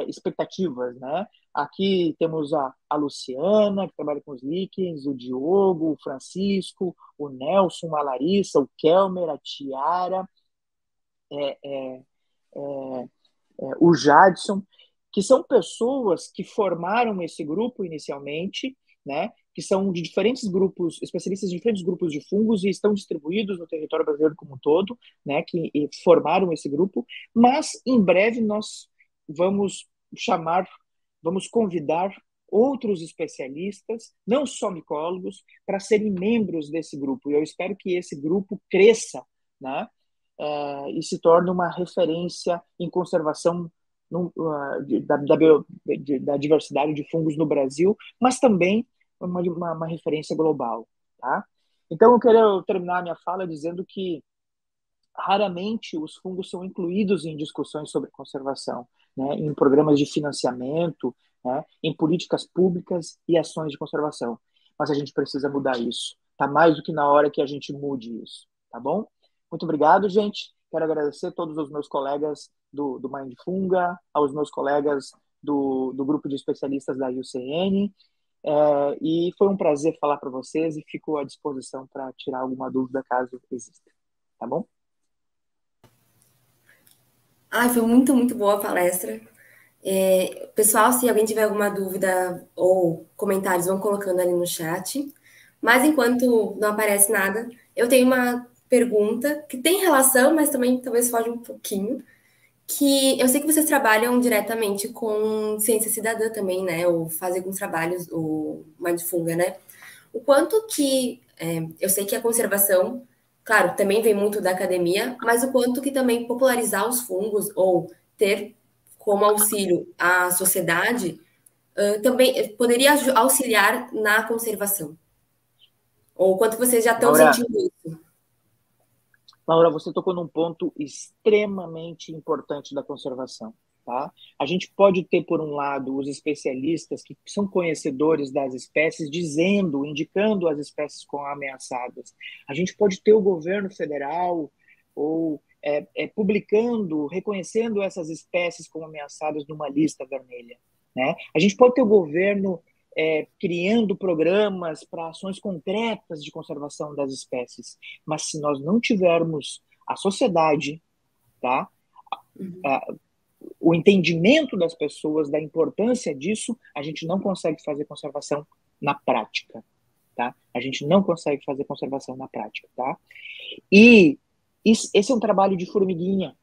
expectativas, né? Aqui temos a Luciana, que trabalha com os líquens, o Diogo, o Francisco, o Nelson, a Larissa, o Kelmer, a Tiara, é, é, é, o Jadson, que são pessoas que formaram esse grupo inicialmente, né? Que são de diferentes grupos, especialistas de diferentes grupos de fungos e estão distribuídos no território brasileiro como um todo, né? Que formaram esse grupo, mas em breve nós vamos vamos convidar outros especialistas, não só micólogos, para serem membros desse grupo. E eu espero que esse grupo cresça, né? E se torne uma referência em conservação da diversidade de fungos no Brasil, mas também uma referência global. Tá? Então, eu quero terminar a minha fala dizendo que raramente os fungos são incluídos em discussões sobre conservação, né, em programas de financiamento, né, em políticas públicas e ações de conservação. Mas a gente precisa mudar isso. Está mais do que na hora que a gente mude isso. Tá bom? Muito obrigado, gente. Quero agradecer a todos os meus colegas do Mind Funga, aos meus colegas do grupo de especialistas da UCN. E foi um prazer falar para vocês e fico à disposição para tirar alguma dúvida caso exista. Tá bom? Ai, foi muito, muito boa a palestra. Pessoal, se alguém tiver alguma dúvida ou comentários, vão colocando ali no chat. Mas enquanto não aparece nada, eu tenho uma pergunta que tem relação, mas também talvez foge um pouquinho, que eu sei que vocês trabalham diretamente com ciência cidadã também, né? Ou fazem alguns trabalhos, o Mindfunga, né? O quanto que eu sei que a conservação, claro, também vem muito da academia, mas o quanto que também popularizar os fungos ou ter como auxílio a sociedade também poderia auxiliar na conservação. Ou o quanto vocês já estão Laura, sentindo isso? Laura, você tocou num ponto extremamente importante da conservação. Tá? A gente pode ter, por um lado, os especialistas que são conhecedores das espécies, dizendo, indicando as espécies como ameaçadas. A gente pode ter o governo federal ou publicando, reconhecendo essas espécies como ameaçadas numa lista vermelha. Né? A gente pode ter o governo criando programas para ações concretas de conservação das espécies. Mas se nós não tivermos a sociedade, tá? O entendimento das pessoas da importância disso, a gente não consegue fazer conservação na prática. Tá? A gente não consegue fazer conservação na prática. Tá? E esse é um trabalho de formiguinha.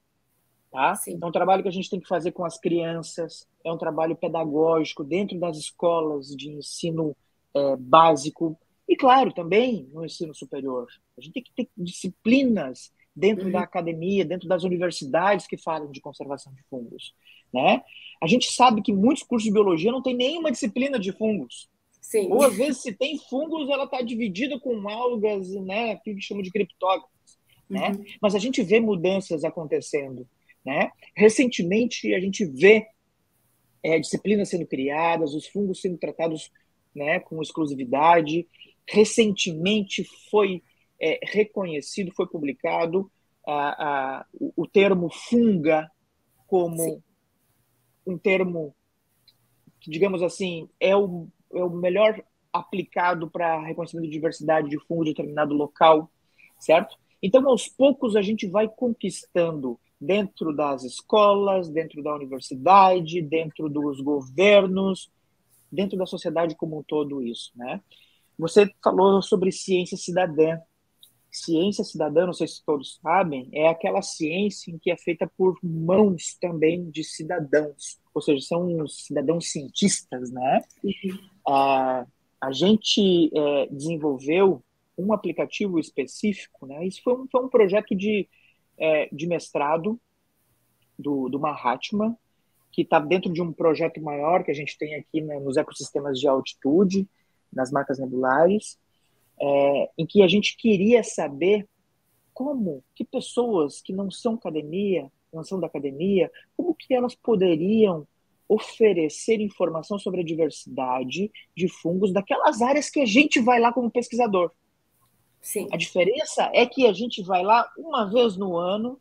Tá? É um trabalho que a gente tem que fazer com as crianças, é um trabalho pedagógico dentro das escolas de ensino básico e, claro, também no ensino superior. A gente tem que ter disciplinas dentro da academia, dentro das universidades que falam de conservação de fungos. Né? A gente sabe que muitos cursos de biologia não tem nenhuma disciplina de fungos. Sim. Ou, às vezes, se tem fungos, ela está dividida com algas, né, que chamam de criptógamas. Né? Mas a gente vê mudanças acontecendo. Né? Recentemente, a gente vê disciplinas sendo criadas, os fungos sendo tratados, né, com exclusividade. Recentemente foi reconhecido, foi publicado o termo funga como Sim. um termo que, digamos assim, é o melhor aplicado para reconhecimento de diversidade de fungo de determinado local, certo? Então, aos poucos, a gente vai conquistando dentro das escolas, dentro da universidade, dentro dos governos, dentro da sociedade como um todo isso, né? Você falou sobre ciência cidadã. Ciência cidadã, não sei se todos sabem, é aquela ciência em que é feita por mãos também de cidadãos, ou seja, são cidadãos cientistas, né? A gente desenvolveu um aplicativo específico, né? Isso foi um projeto de mestrado do Mahatma, que está dentro de um projeto maior que a gente tem aqui, né, nos ecossistemas de altitude, nas marcas nebulares, em que a gente queria saber como que pessoas que não são da academia, como que elas poderiam oferecer informação sobre a diversidade de fungos daquelas áreas que a gente vai lá como pesquisador. Sim. A diferença é que a gente vai lá uma vez no ano,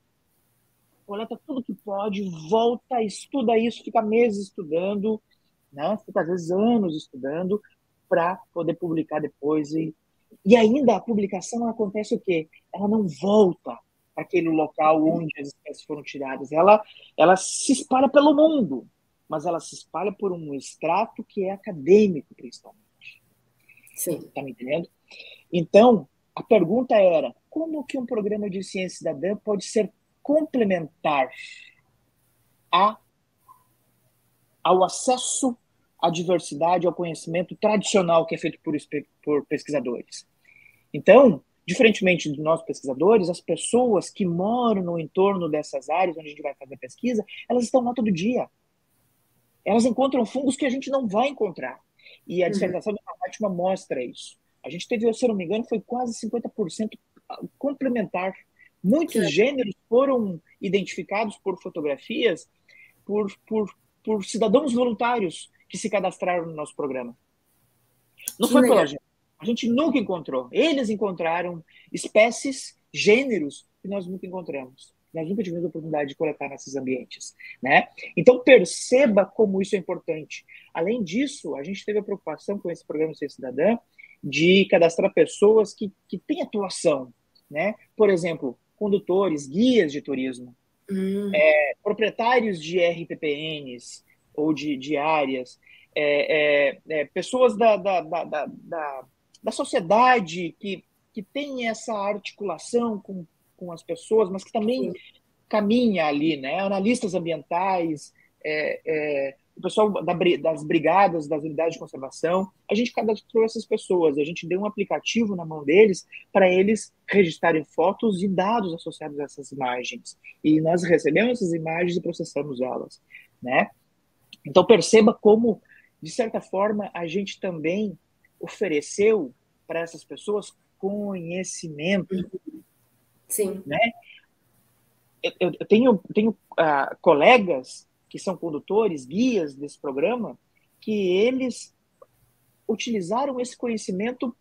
coleta tudo que pode, volta, estuda isso, fica meses estudando, né? Fica às vezes anos estudando para poder publicar depois. E ainda a publicação acontece o quê? Ela não volta para aquele local onde as espécies foram tiradas. Ela se espalha pelo mundo, mas ela se espalha por um extrato que é acadêmico, principalmente. Sim. Está me entendendo? Então, a pergunta era, como que um programa de ciência cidadã pode ser complementar ao acesso à diversidade, ao conhecimento tradicional que é feito por pesquisadores? Então, diferentemente dos nossos pesquisadores, as pessoas que moram no entorno dessas áreas onde a gente vai fazer pesquisa, elas estão lá todo dia. Elas encontram fungos que a gente não vai encontrar. E a dissertação da Fátima mostra isso. A gente teve, se eu não me engano, foi quase 50% complementar. Muitos gêneros foram identificados por fotografias por cidadãos voluntários que se cadastraram no nosso programa. Não foi pela gente. A gente nunca encontrou. Eles encontraram espécies, gêneros que nós nunca encontramos. Nós nunca tivemos a oportunidade de coletar nesses ambientes, né? Então, perceba como isso é importante. Além disso, a gente teve a preocupação com esse programa Ciência Cidadã de cadastrar pessoas que têm atuação, né? Por exemplo, condutores, guias de turismo, proprietários de RPPNs ou de áreas, pessoas da sociedade que tem essa articulação com as pessoas, mas que também caminha ali, né? Analistas ambientais, o pessoal das brigadas, das unidades de conservação. A gente cadastrou essas pessoas, a gente deu um aplicativo na mão deles para eles registrarem fotos e dados associados a essas imagens. E nós recebemos essas imagens e processamos elas, né? Então perceba como, de certa forma, a gente também ofereceu para essas pessoas conhecimento. Sim. Né? Eu tenho colegas que são condutores, guias desse programa, que eles utilizaram esse conhecimento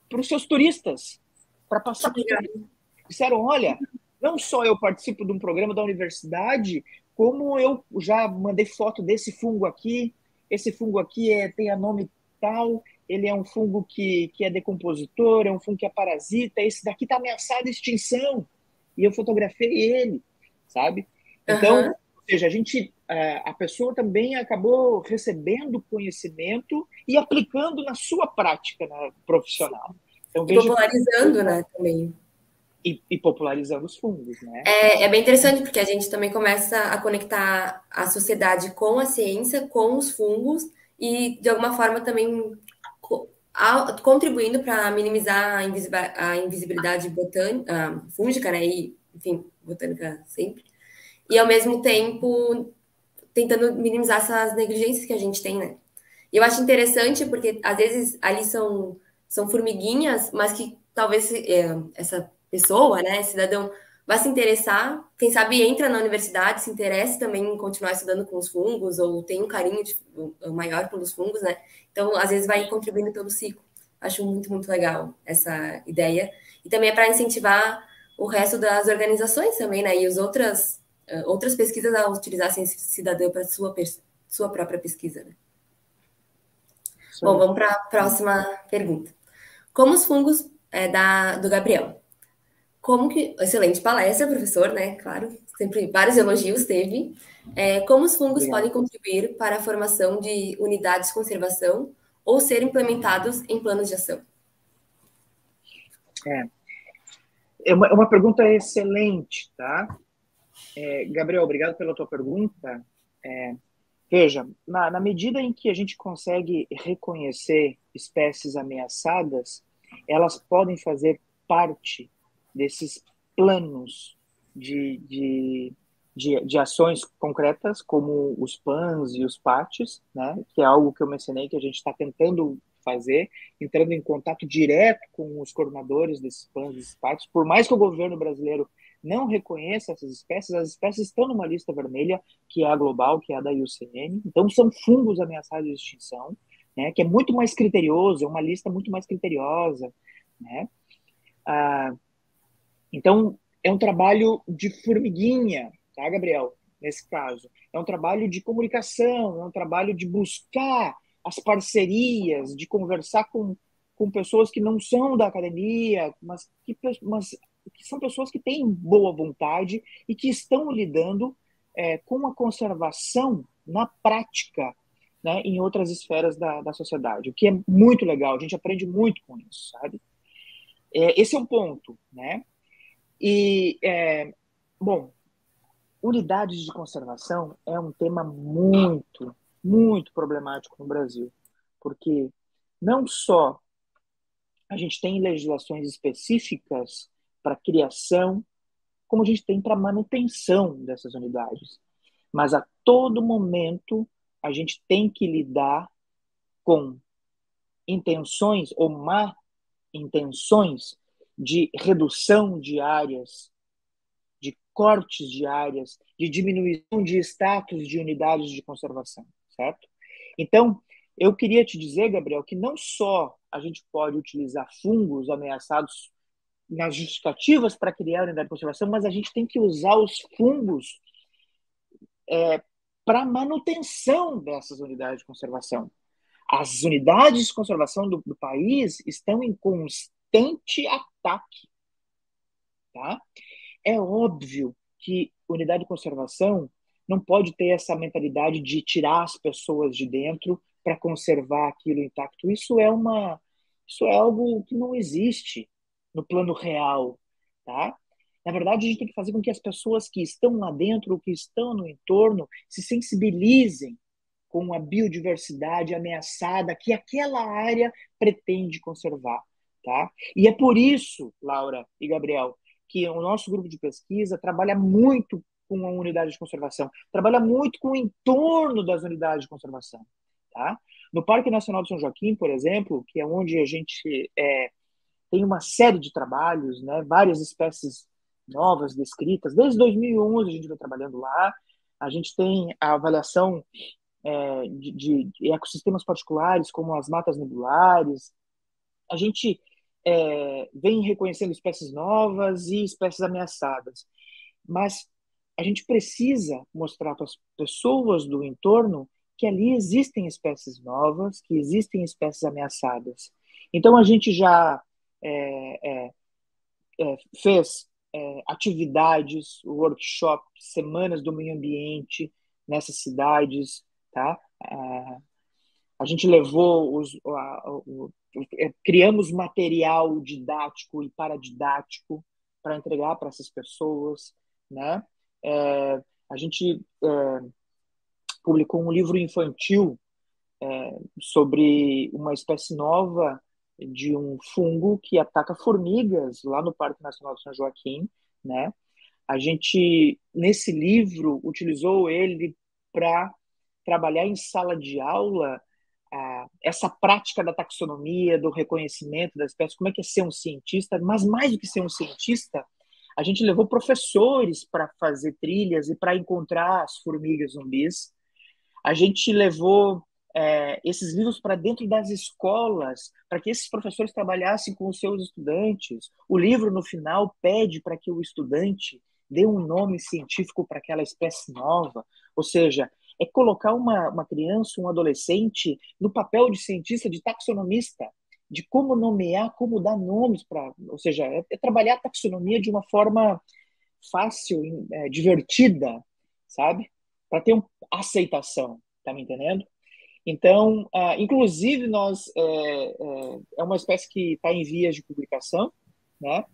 para os seus turistas, para passar para os turistas. Disseram, olha, não só eu participo de um programa da universidade, como eu já mandei foto desse fungo aqui, esse fungo aqui tem a nome tal, ele é um fungo que é decompositor, é um fungo que é parasita, esse daqui está ameaçado de extinção, e eu fotografei ele, sabe? Então, ou seja, a pessoa também acabou recebendo conhecimento e aplicando na sua prática profissional. Então, e popularizando, né, também. E popularizando os fungos, né? É bem interessante, porque a gente também começa a conectar a sociedade com a ciência, com os fungos, e, de alguma forma, também contribuindo para minimizar a invisibilidade fúngica, né, e, enfim, botânica sempre, e, ao mesmo tempo, tentando minimizar essas negligências que a gente tem, né? E eu acho interessante, porque, às vezes, ali são formiguinhas, mas que talvez essa pessoa, né, cidadão, vai se interessar, quem sabe entra na universidade, se interesse também em continuar estudando com os fungos, ou tem um carinho maior pelos fungos, né? Então, às vezes, vai contribuindo pelo ciclo. Acho muito, muito legal essa ideia. E também é para incentivar o resto das organizações também, né? E as outras pesquisas a utilizar a ciência cidadã para sua própria pesquisa, né? Bom, vamos para a próxima pergunta. Como os fungos do Gabriel? Excelente palestra, professor, né? Claro, sempre vários elogios teve. Como os fungos podem contribuir para a formação de unidades de conservação ou ser implementados em planos de ação? É uma pergunta excelente, tá? Gabriel, obrigado pela tua pergunta. Veja, na medida em que a gente consegue reconhecer espécies ameaçadas, elas podem fazer parte desses planos de ações concretas, como os PANs e os PATs, né, que é algo que eu mencionei que a gente está tentando fazer, entrando em contato direto com os coordenadores desses PANs e desses PATs. Por mais que o governo brasileiro não reconheça essas espécies, as espécies estão numa lista vermelha, que é a global, que é a da IUCN. Então, são fungos ameaçados de extinção, né, que é muito mais criterioso, é uma lista muito mais criteriosa, né? Então, é um trabalho de formiguinha, tá, Gabriel? Nesse caso. É um trabalho de comunicação, é um trabalho de buscar as parcerias, de conversar com pessoas que não são da academia, mas que são pessoas que têm boa vontade e que estão lidando com a conservação na prática, né, em outras esferas da sociedade, o que é muito legal, a gente aprende muito com isso, sabe? Esse é um ponto, né? E, bom, unidades de conservação é um tema muito, muito problemático no Brasil, porque não só a gente tem legislações específicas para criação, como a gente tem para manutenção dessas unidades, mas a todo momento a gente tem que lidar com intenções ou má intenções de redução de áreas, de cortes de áreas, de diminuição de status de unidades de conservação, certo? Então, eu queria te dizer, Gabriel, que não só a gente pode utilizar fungos ameaçados nas justificativas para criar a unidade de conservação, mas a gente tem que usar os fungos para manutenção dessas unidades de conservação. As unidades de conservação do país estão em constante ataque, tá? É óbvio que unidade de conservação não pode ter essa mentalidade de tirar as pessoas de dentro para conservar aquilo intacto. Isso é algo que não existe no plano real, tá? Na verdade, a gente tem que fazer com que as pessoas que estão lá dentro, ou que estão no entorno, se sensibilizem com a biodiversidade ameaçada que aquela área pretende conservar, tá? E é por isso, Laura e Gabriel, que o nosso grupo de pesquisa trabalha muito com a unidade de conservação, trabalha muito com o entorno das unidades de conservação, tá? No Parque Nacional de São Joaquim, por exemplo, que é onde a gente tem uma série de trabalhos, né, várias espécies novas descritas, desde 2011 a gente vai trabalhando lá, a gente tem a avaliação de ecossistemas particulares, como as matas nebulares, a gente vem reconhecendo espécies novas e espécies ameaçadas, mas a gente precisa mostrar para as pessoas do entorno que ali existem espécies novas, que existem espécies ameaçadas. Então a gente já fez atividades, workshops, semanas do meio ambiente nessas cidades, tá? A gente levou criamos material didático e paradidático para entregar para essas pessoas, né? A gente publicou um livro infantil sobre uma espécie nova de um fungo que ataca formigas lá no Parque Nacional de São Joaquim, né? A gente, nesse livro, utilizou ele para trabalhar em sala de aula essa prática da taxonomia, do reconhecimento das espécies, como é que é ser um cientista, mas mais do que ser um cientista, a gente levou professores para fazer trilhas e para encontrar as formigas zumbis. A gente levou esses livros para dentro das escolas, para que esses professores trabalhassem com os seus estudantes. O livro, no final, pede para que o estudante dê um nome científico para aquela espécie nova. Ou seja, é colocar uma criança, um adolescente, no papel de cientista, de taxonomista, de como nomear, como dar nomes para... Ou seja, é trabalhar a taxonomia de uma forma fácil, divertida, sabe? Para ter aceitação, tá me entendendo? Então, inclusive, é uma espécie que está em vias de publicação, né?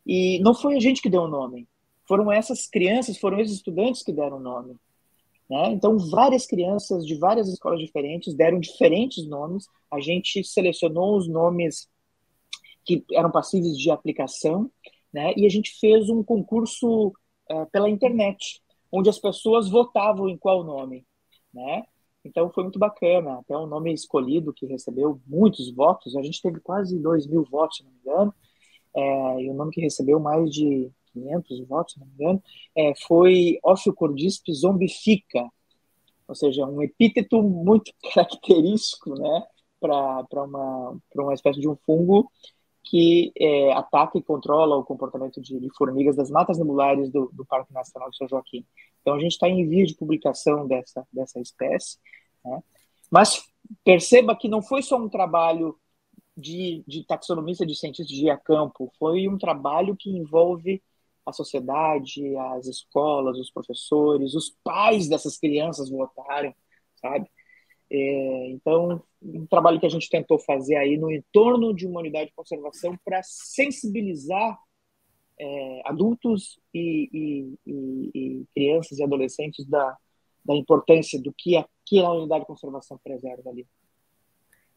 E não foi a gente que deu o nome, foram essas crianças, foram esses estudantes que deram o nome, né? Então, várias crianças de várias escolas diferentes deram diferentes nomes, a gente selecionou os nomes que eram passíveis de aplicação, né? E a gente fez um concurso pela internet, onde as pessoas votavam em qual nome, né? Então foi muito bacana, até o nome escolhido que recebeu muitos votos, a gente teve quase 2.000 votos, se não me engano, e o nome que recebeu mais de 500 votos, se não me engano, foi Ophiocordyceps zombifica, ou seja, um epíteto muito característico, né, para uma espécie de um fungo que ataca e controla o comportamento de formigas das matas nebulares do Parque Nacional de São Joaquim. Então, a gente está em vias de publicação dessa espécie, né? Mas perceba que não foi só um trabalho de taxonomista, de cientista de ir a campo, foi um trabalho que envolve a sociedade, as escolas, os professores, os pais dessas crianças votaram, sabe? Então, um trabalho que a gente tentou fazer aí no entorno de uma unidade de conservação para sensibilizar adultos e crianças e adolescentes da importância do que a unidade de conservação preserva ali.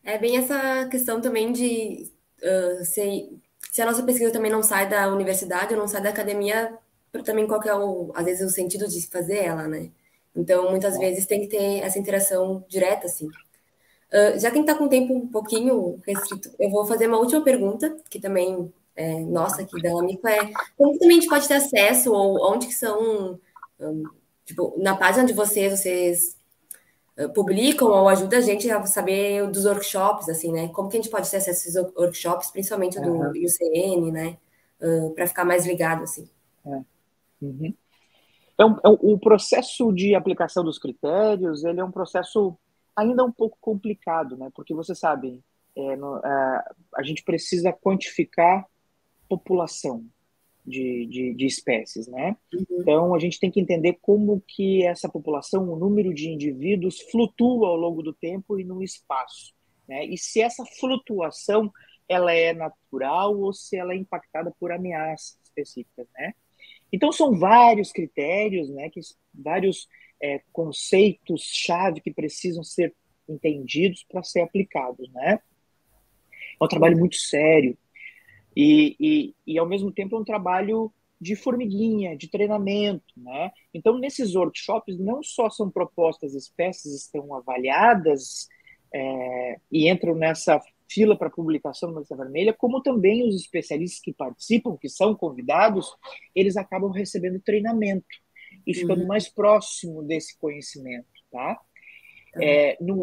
É bem essa questão também de se a nossa pesquisa também não sai da universidade ou não sai da academia, também qual que é às vezes o sentido de fazer ela, né? Então, muitas vezes tem que ter essa interação direta, assim. Já que a gente está com o tempo um pouquinho restrito, eu vou fazer uma última pergunta, que também é nossa aqui da Amico, como que também a gente pode ter acesso, ou onde que são, tipo, na página de vocês publicam ou ajudam a gente a saber dos workshops, assim, né? Como que a gente pode ter acesso a esses workshops, principalmente do IUCN, né? Para ficar mais ligado, assim. Uhum. O processo de aplicação dos critérios, ele é um processo ainda um pouco complicado, né? Porque você sabe, a gente precisa quantificar população de espécies, né? Uhum. Então, a gente tem que entender como que essa população, o número de indivíduos, flutua ao longo do tempo e no espaço, né? E se essa flutuação ela é natural ou se ela é impactada por ameaças específicas, né? Então, são vários critérios, né? Vários conceitos-chave que precisam ser entendidos para ser aplicados, né? É um trabalho muito sério, e ao mesmo tempo é um trabalho de formiguinha, de treinamento, né? Então, nesses workshops, não só são propostas espécies, estão avaliadas e entram nessa fila para publicação na lista vermelha, como também os especialistas que participam, que são convidados, eles acabam recebendo treinamento e ficando mais próximo desse conhecimento, tá?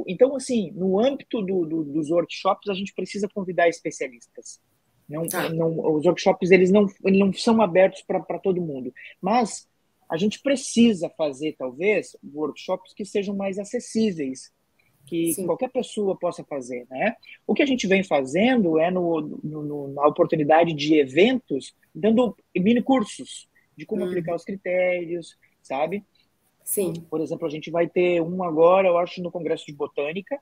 Então, assim, no âmbito dos workshops, a gente precisa convidar especialistas. Os workshops eles não são abertos para todo mundo, mas a gente precisa fazer, talvez, workshops que sejam mais acessíveis, que Sim. qualquer pessoa possa fazer, né? O que a gente vem fazendo é, na oportunidade de eventos, dando mini cursos de como aplicar os critérios, sabe? Sim. Por exemplo, a gente vai ter um agora, eu acho, no Congresso de Botânica,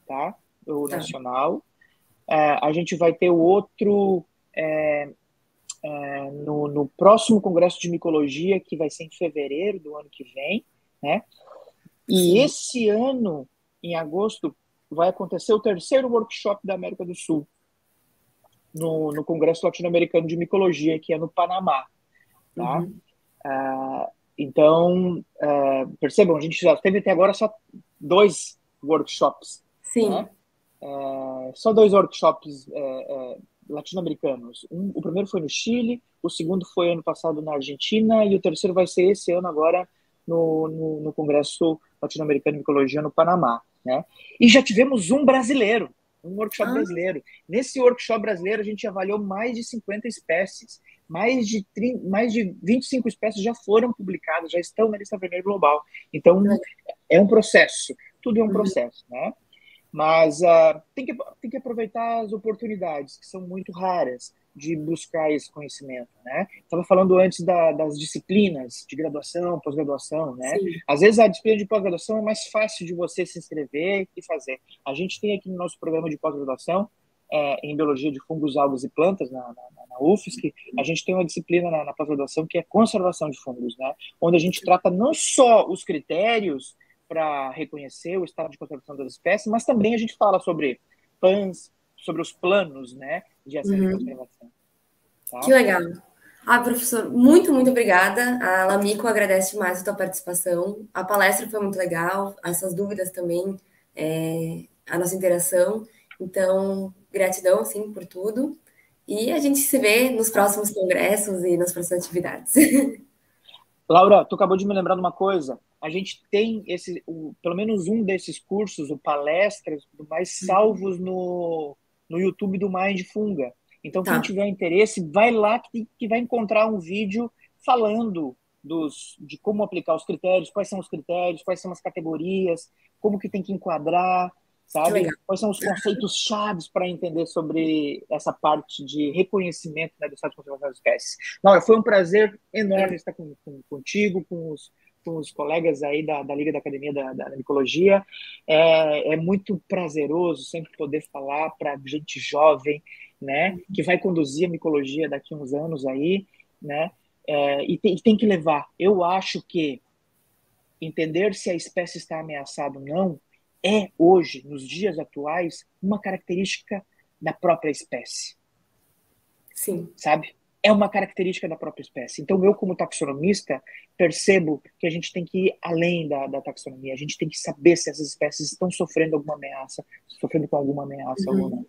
tá? O Nacional. A gente vai ter o outro no próximo Congresso de Micologia, que vai ser em fevereiro do ano que vem, né? E Sim. esse ano, em agosto, vai acontecer o terceiro workshop da América do Sul, no Congresso Latino-Americano de Micologia, que é no Panamá, tá? Uhum. Então, percebam, a gente já teve até agora só 2 workshops, Sim. né? Só 2 workshops latino-americanos. O primeiro foi no Chile, o segundo foi ano passado na Argentina e o terceiro vai ser esse ano agora no Congresso Latino-Americano de Micologia no Panamá, né? E já tivemos um brasileiro, um workshop brasileiro. Nesse workshop brasileiro a gente avaliou mais de 50 espécies, mais de 25 espécies já foram publicadas, já estão na lista vermelha global. Então é um processo, tudo é um processo, né? Mas tem que aproveitar as oportunidades, que são muito raras, de buscar esse conhecimento, né? Estava falando antes das disciplinas de graduação, pós-graduação, né? Sim. Às vezes a disciplina de pós-graduação é mais fácil de você se inscrever e fazer. A gente tem aqui no nosso programa de pós-graduação, em Biologia de Fungos, Algas e Plantas, na UFSC, a gente tem uma disciplina na pós-graduação que é Conservação de Fungos, né? Onde a gente trata não só os critérios para reconhecer o estado de conservação das espécies, mas também a gente fala sobre PANS, sobre os planos, né, de ação de conservação. Tá? Que legal. Professor, muito, muito obrigada. A Lamico agradece mais a tua participação. A palestra foi muito legal, essas dúvidas também, a nossa interação. Então, gratidão, assim, por tudo. E a gente se vê nos próximos congressos e nas próximas atividades. Laura, tu acabou de me lembrar de uma coisa. A gente tem pelo menos um desses cursos, o palestras, tudo mais, salvos no YouTube do Mind Funga. Então, quem Tá, tiver interesse, vai lá que vai encontrar um vídeo falando de como aplicar os critérios, quais são as categorias, como que tem que enquadrar, que sabe? legal. Quais são os conceitos chaves para entender sobre essa parte de reconhecimento, né, do estado de conservação das espécies. Laura, foi um prazer enorme estar contigo, com os colegas aí da Liga da Academia da Micologia. É muito prazeroso sempre poder falar para gente jovem, né, que vai conduzir a micologia daqui a uns anos aí, né, e tem que levar. Eu acho que entender se a espécie está ameaçada ou não é, hoje, nos dias atuais, uma característica da própria espécie. Sim. Sabe? É uma característica da própria espécie. Então, eu, como taxonomista, percebo que a gente tem que ir além da taxonomia. A gente tem que saber se essas espécies estão sofrendo alguma ameaça, sofrendo com alguma ameaça ou não.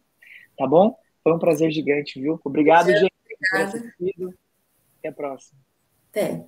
Tá bom? Foi um prazer gigante, viu? Obrigado, gente, por Obrigada. assistido. Até a próxima. Até.